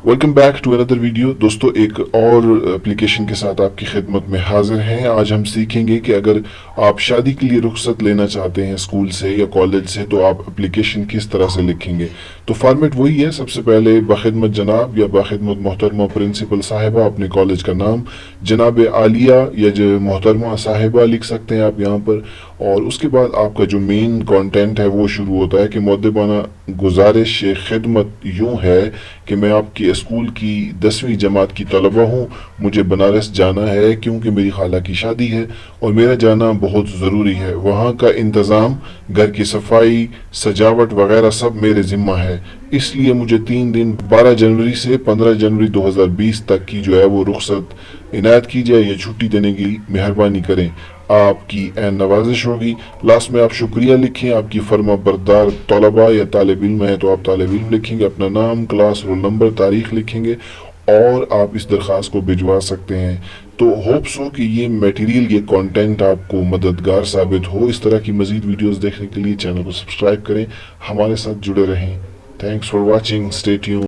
Welcome back to another video. दोस्तों एक और एप्लीकेशन के साथ आपकी खिदमत में हाजिर हैं। आज हम सीखेंगे कि अगर आप शादी के लिए रुख्सत लेना चाहते हैं स्कूल से या कॉलेज से तो आप एप्लीकेशन किस तरह से लिखेंगे। तो फॉर्मेट वही है। सबसे पहले बाखिदमत जनाब या बाखिदमत मोहतरमा प्रिंसिपल साहिबा अपने कॉलेज का नाम, जनाब आलिया या जो मोहतरमा साहिबा लिख सकते हैं आप यहाँ पर। और उसके बाद आपका जो मेन कंटेंट है वो शुरू होता है कि मुअद्दिबाना गुजारिश खिदमत यूँ है कि मैं आपकी स्कूल की 10वीं जमात की तलबा हूँ। मुझे बनारस जाना है क्योंकि मेरी खाला की शादी है और मेरा जाना बहुत ज़रूरी है। वहाँ का इंतज़ाम, घर की सफाई, सजावट वगैरह सब मेरे ज़िम्मा है। इसलिए मुझे 3 दिन 12 जनवरी से 15 जनवरी 2020 तक की जो है वो रुख्सत इनायत की जाए या छुट्टी देने की मेहरबानी करें। आपकी एन नवाजिश होगी। लास्ट में आप शुक्रिया लिखें। आपकी फर्मा बरदार तलबा या तालिब इल्म है तो आप तालिब इल्म लिखेंगे, अपना नाम, क्लास, रोल नंबर, तारीख लिखेंगे और आप इस दरख्वास्त को भिजवा सकते हैं। तो होप्स हो कि ये मटेरियल, ये कंटेंट आपको मददगार साबित हो। इस तरह की मज़ीद वीडियोस देखने के लिए चैनल को सब्सक्राइब करें, हमारे साथ जुड़े रहें। Thanks for watching, stay tuned.